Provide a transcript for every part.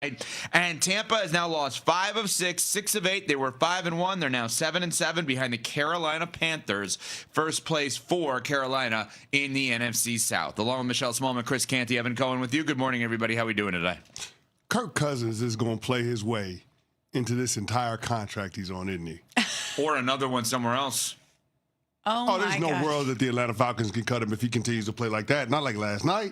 And Tampa has now lost 5 of 6, 6 of 8. They were 5-1. They're now 7-7 behind the Carolina Panthers. First place for Carolina in the NFC South. Along with Michelle Smallman, Chris Canty, Evan Cohen with you. Good morning, everybody. How are we doing today? Kirk Cousins is going to play his way into this entire contract he's on, isn't he? Or another one somewhere else. There's no world that the Atlanta Falcons can cut him if he continues to play like that. Not like last night.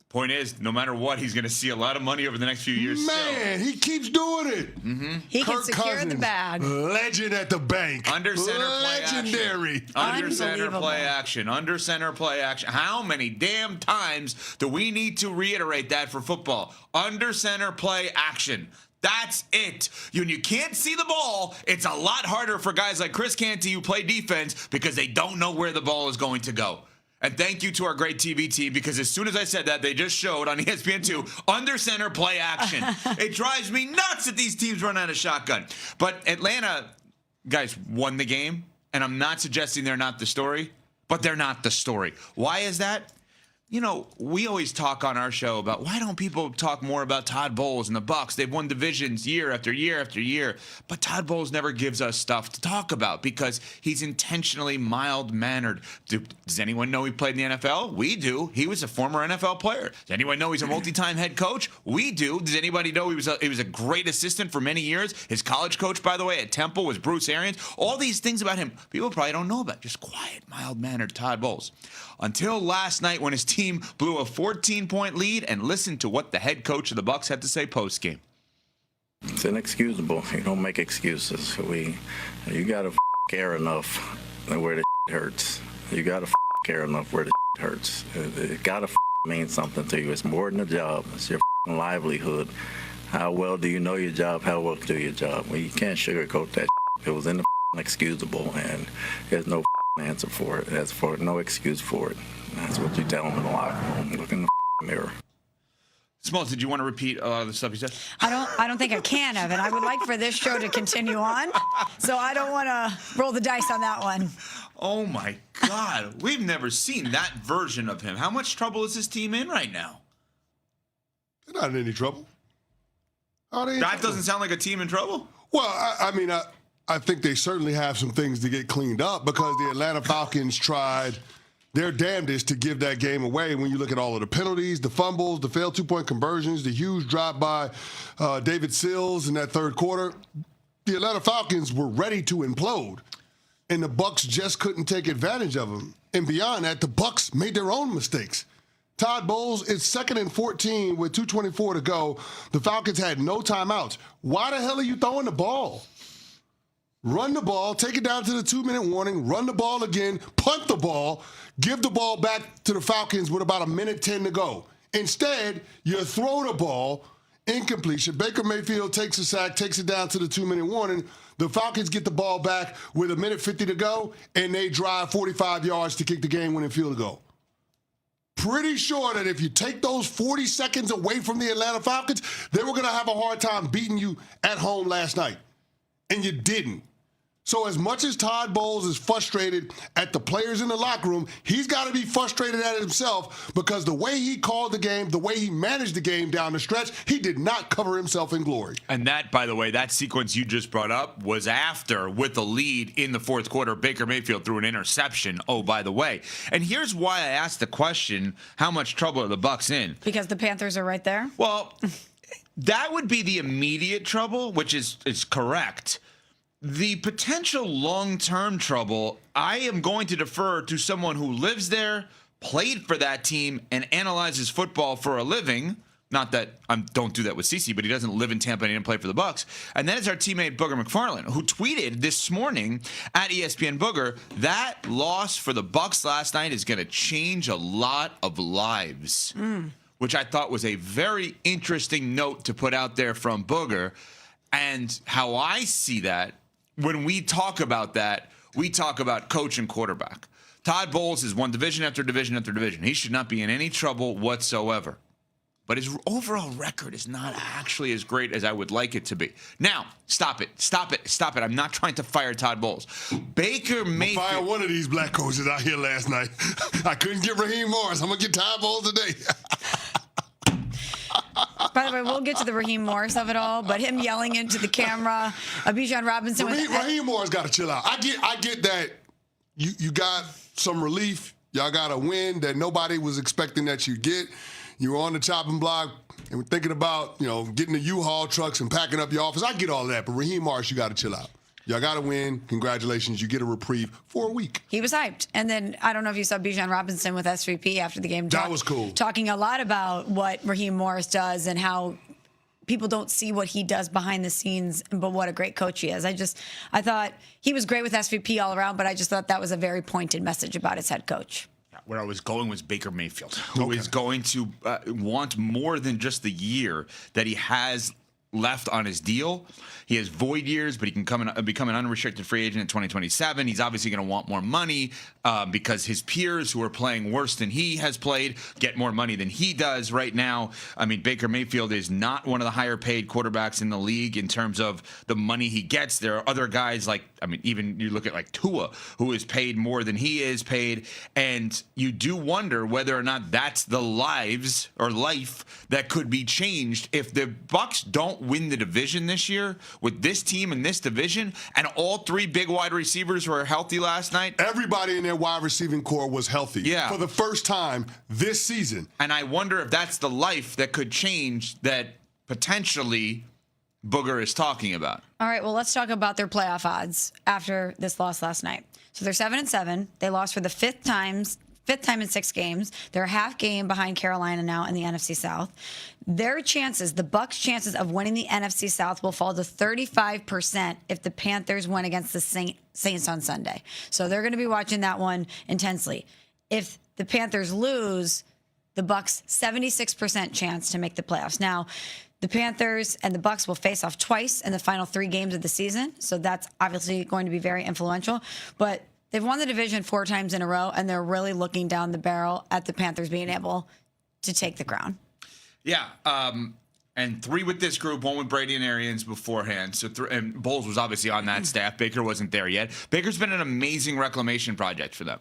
Point is, no matter what, he's going to see a lot of money over the next few years. Man, he keeps doing it. Mm-hmm. He Kirk can secure Cousins, the bag. Legend at the bank. Under center Legendary. play action. Under center play action. Under center play action. How many damn times do we need to reiterate that for football? Under center play action. That's it. When you can't see the ball, it's a lot harder for guys like Chris Canty who play defense because they don't know where the ball is going to go. And thank you to our great TV team, because as soon as I said that, they just showed on ESPN2 under center play action. It drives me nuts that these teams run out of shotgun. But Atlanta, guys, won the game. And I'm not suggesting they're not the story, but they're not the story. Why is that? You know, we always talk on our show about why don't people talk more about Todd Bowles and the Bucs? They've won divisions year after year after year, but Todd Bowles never gives us stuff to talk about because he's intentionally mild-mannered. Does anyone know he played in the NFL? We do. He was a former NFL player. Does anyone know he's a multi-time head coach? We do. Does anybody know he was a great assistant for many years? His college coach, by the way, at Temple was Bruce Arians. All these things about him, people probably don't know about. Just quiet, mild-mannered Todd Bowles. Until last night when his team blew a 14-point lead, and listen to what the head coach of the Bucs had to say post-game. It's inexcusable. You don't make excuses. You gotta care enough where the hurts. You gotta care enough where the hurts. It gotta mean something to you. It's more than a job. It's your livelihood. How well do you know your job? How well do your job? Well, you can't sugarcoat that. It was inexcusable, and there's no answer for it. There's no excuse for it. That's what you tell them in the locker room. Look in the mirror. Smalls, did you want to repeat a lot of the stuff you said? I don't think I can, Evan. I would like for this show to continue on, so I don't want to roll the dice on that one. Oh, my God. We've never seen that version of him. How much trouble is his team in right now? They're not in any trouble. That doesn't sound like a team in trouble? Well, I think they certainly have some things to get cleaned up because the Atlanta Falcons tried their damnedest to give that game away. When you look at all of the penalties, the fumbles, the failed two-point conversions, the huge drop by David Sills in that third quarter, the Atlanta Falcons were ready to implode, and the Bucs just couldn't take advantage of them. And beyond that, the Bucs made their own mistakes. Todd Bowles, it's 2nd and 14 with 2:24 to go. The Falcons had no timeouts. Why the hell are you throwing the ball? Run the ball, take it down to the 2-minute warning, run the ball again, punt the ball, give the ball back to the Falcons with about 1:10 to go. Instead, you throw the ball, incompletion. Baker Mayfield takes a sack, takes it down to the 2-minute warning. The Falcons get the ball back with 1:50 to go, and they drive 45 yards to kick the game-winning field goal. Pretty sure that if you take those 40 seconds away from the Atlanta Falcons, they were going to have a hard time beating you at home last night. And you didn't. So as much as Todd Bowles is frustrated at the players in the locker room, he's got to be frustrated at himself because the way he called the game, the way he managed the game down the stretch, he did not cover himself in glory. And that, by the way, that sequence you just brought up was after, with the lead in the fourth quarter, Baker Mayfield threw an interception, oh, by the way. And here's why I asked the question, how much trouble are the Bucs in? Because the Panthers are right there? Well, that would be the immediate trouble, which is correct. The potential long-term trouble, I am going to defer to someone who lives there, played for that team, and analyzes football for a living. Not that I don't do that with CeCe, but he doesn't live in Tampa and he didn't play for the Bucs. And that is our teammate Booger McFarland, who tweeted this morning at ESPN Booger, that loss for the Bucs last night is going to change a lot of lives, which I thought was a very interesting note to put out there from Booger. And how I see that, when we talk about that, we talk about coach and quarterback. Todd Bowles has won division after division after division. He should not be in any trouble whatsoever. But his overall record is not actually as great as I would like it to be. Now, stop it. I'm not trying to fire Todd Bowles. Baker Mayfield. Fire one of these black coaches out here last night. I couldn't get Raheem Morris. I'm going to get Todd Bowles today. By the way, we'll get to the Raheem Morris of it all, but him yelling into the camera, Bijan Robinson. Raheem Morris got to chill out. I get that you got some relief. Y'all got a win that nobody was expecting that you get. You were on the chopping block and we're thinking about, getting the U-Haul trucks and packing up your office. I get all that, but Raheem Morris, you got to chill out. Y'all got to win. Congratulations. You get a reprieve for a week. He was hyped. And then I don't know if you saw Bijan Robinson with SVP after the game. That was cool. Talking a lot about what Raheem Morris does and how people don't see what he does behind the scenes, but what a great coach he is. I thought he was great with SVP all around, but I just thought that was a very pointed message about his head coach. Where I was going was Baker Mayfield, who is going to want more than just the year that he has left on his deal. He has void years, but he can become an unrestricted free agent in 2027. He's obviously going to want more money because his peers who are playing worse than he has played get more money than he does right now. I mean, Baker Mayfield is not one of the higher paid quarterbacks in the league in terms of the money he gets. There are other guys even you look at like Tua, who is paid more than he is paid. And you do wonder whether or not that's the life that could be changed if the Bucs don't win the division this year with this team in this division, and all three big wide receivers were healthy last night. Everybody in their wide receiving core was healthy for the first time this season. And I wonder if that's the life that could change that potentially Booger is talking about. All right, well, let's talk about their playoff odds after this loss last night. So they're 7-7. They lost for the fifth time in 6 games. They're a half game behind Carolina now in the NFC South. Their chances, the Bucs' chances of winning the NFC South will fall to 35% if the Panthers win against the Saints on Sunday. So they're going to be watching that one intensely. If the Panthers lose, the Bucs' 76% chance to make the playoffs. Now, the Panthers and the Bucs will face off twice in the final 3 games of the season, so that's obviously going to be very influential. But they've won the division 4 times in a row, and they're really looking down the barrel at the Panthers being able to take the crown. Yeah, and 3 with this group, 1 with Brady and Arians beforehand. So and Bowles was obviously on that staff. Baker wasn't there yet. Baker's been an amazing reclamation project for them.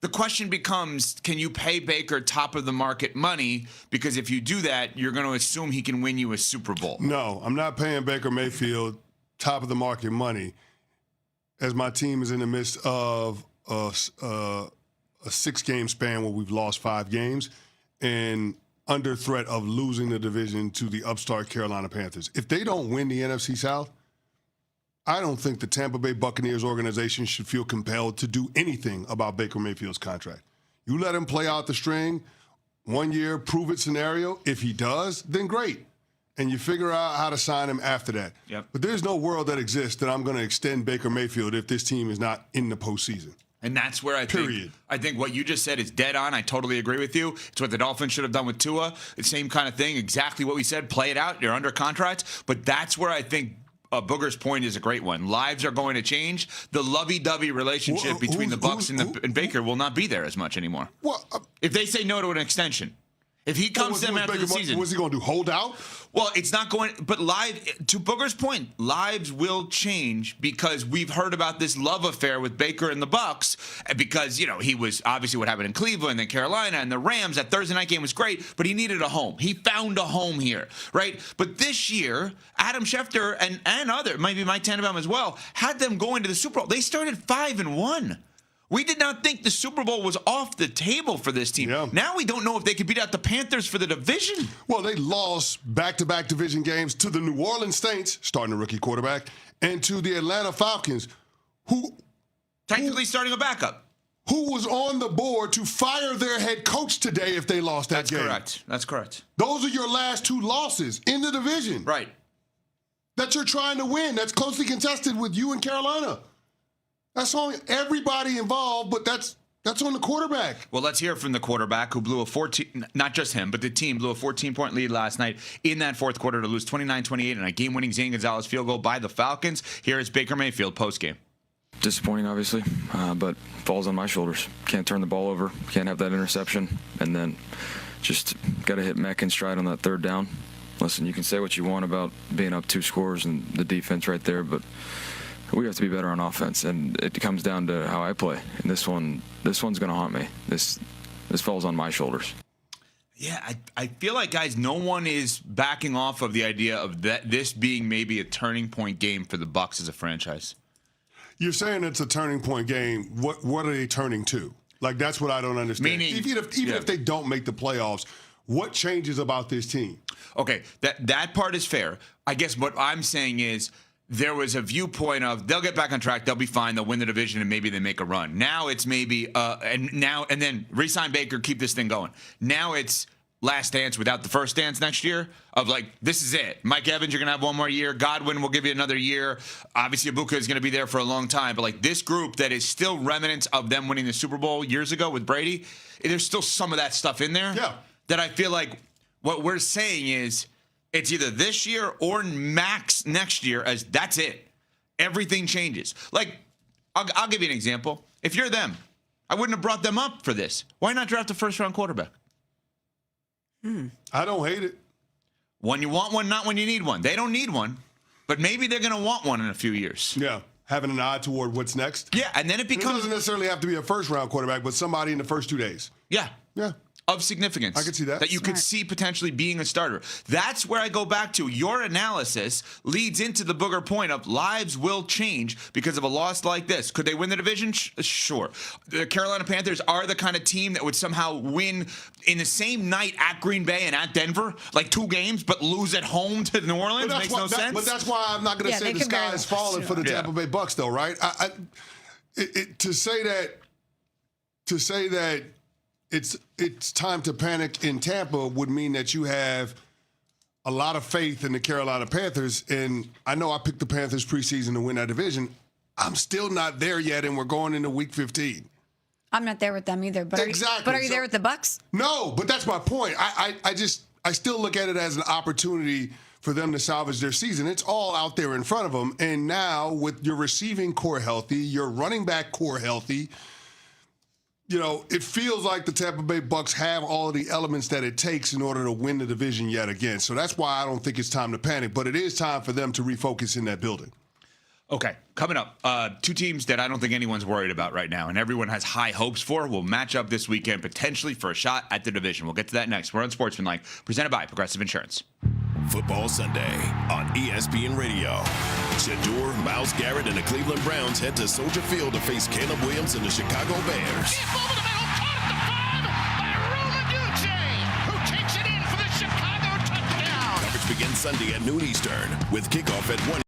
The question becomes, can you pay Baker top of the market money? Because if you do that, you're going to assume he can win you a Super Bowl. No, I'm not paying Baker Mayfield top of the market money as my team is in the midst of a 6-game span where we've lost 5 games and under threat of losing the division to the upstart Carolina Panthers. If they don't win the NFC South, I don't think the Tampa Bay Buccaneers organization should feel compelled to do anything about Baker Mayfield's contract. You let him play out the string, 1 year, prove it scenario. If he does, then great. And you figure out how to sign him after that. Yep. But there's no world that exists that I'm going to extend Baker Mayfield if this team is not in the postseason. And that's where I think what you just said is dead on. I totally agree with you. It's what the Dolphins should have done with Tua. The same kind of thing, exactly what we said. Play it out. You're under contract. But that's where I think Booger's point is a great one. Lives are going to change. The lovey-dovey relationship between the Bucs and Baker will not be there as much anymore. If they say no to an extension. If he comes to them after the season. What's he going to do, hold out? Well, it's not going, but to Booger's point, lives will change because we've heard about this love affair with Baker and the Bucs because, he was obviously what happened in Cleveland and Carolina and the Rams. That Thursday night game was great, but he needed a home. He found a home here, right? But this year, Adam Schefter and other, maybe Mike Tannenbaum as well, had them going to the Super Bowl. They started 5-1. We did not think the Super Bowl was off the table for this team. Yeah. Now we don't know if they could beat out the Panthers for the division. Well, they lost back-to-back division games to the New Orleans Saints, starting a rookie quarterback, and to the Atlanta Falcons, who technically starting a backup. Who was on the board to fire their head coach today if they lost that game. That's correct. Those are your last 2 losses in the division. Right. That you're trying to win. That's closely contested with you and Carolina. That's on everybody involved, but that's on the quarterback. Well, let's hear from the quarterback who blew not just him, but the team blew a 14-point lead last night in that fourth quarter to lose 29-28 in a game-winning Zane Gonzalez field goal by the Falcons. Here is Baker Mayfield postgame. Disappointing, obviously, but falls on my shoulders. Can't turn the ball over, can't have that interception, and then just got to hit Mack in stride on that third down. Listen, you can say what you want about being up 2 scores and the defense right there, but we have to be better on offense, and it comes down to how I play. And this one's going to haunt me. This falls on my shoulders. Yeah, I feel like, guys, no one is backing off of the idea of this being maybe a turning point game for the Bucs as a franchise. You're saying it's a turning point game. What are they turning to? Like, that's what I don't understand. Meaning, even if they don't make the playoffs, what changes about this team? Okay, that part is fair. I guess what I'm saying is there was a viewpoint of they'll get back on track, they'll be fine, they'll win the division, and maybe they make a run. Now it's maybe and then re-sign Baker, keep this thing going. Now it's last dance without the first dance next year of like, this is it. Mike Evans, you're going to have one more year. Godwin will give you another year. Obviously, Ibuka is going to be there for a long time. But like this group that is still remnants of them winning the Super Bowl years ago with Brady, there's still some of that stuff in there that I feel like what we're saying is it's either this year or max next year as that's it. Everything changes. Like, I'll give you an example. If you're them, I wouldn't have brought them up for this. Why not draft a first-round quarterback? I don't hate it. When you want one, not when you need one. They don't need one, but maybe they're going to want one in a few years. Yeah, having an eye toward what's next. Yeah, and then it becomes... It doesn't necessarily have to be a first-round quarterback, but somebody in the first 2 days. Yeah. Yeah. Of significance. I could see that. That you could see potentially being a starter. That's where I go back to. Your analysis leads into the booger point of lives will change because of a loss like this. Could they win the division? Sure. The Carolina Panthers are the kind of team that would somehow win in the same night at Green Bay and at Denver, like 2 games, but lose at home to New Orleans. Makes no sense. But that's why I'm not going to say the sky is falling for the Tampa Bay Bucs, though, right? To say that it's time to panic in Tampa would mean that you have a lot of faith in the Carolina Panthers. And I know I picked the Panthers preseason to win that division. I'm still not there yet, and we're going into week 15. I'm not there with them either. But exactly. Are you there with the Bucs? No, but that's my point. I still look at it as an opportunity for them to salvage their season. It's all out there in front of them. And now with your receiving core healthy, your running back core healthy, you know, it feels like the Tampa Bay Bucs have all of the elements that it takes in order to win the division yet again. So that's why I don't think it's time to panic, but it is time for them to refocus in that building. Okay, coming up, 2 teams that I don't think anyone's worried about right now and everyone has high hopes for will match up this weekend potentially for a shot at the division. We'll get to that next. We're on Sportsmanlike, presented by Progressive Insurance. Football Sunday on ESPN Radio. Shedeur, Myles Garrett, and the Cleveland Browns head to Soldier Field to face Caleb Williams and the Chicago Bears. Over the middle, caught at the 5 by Romaduce, who takes it in for the Chicago touchdown. Coverage begins Sunday at noon Eastern with kickoff at 1.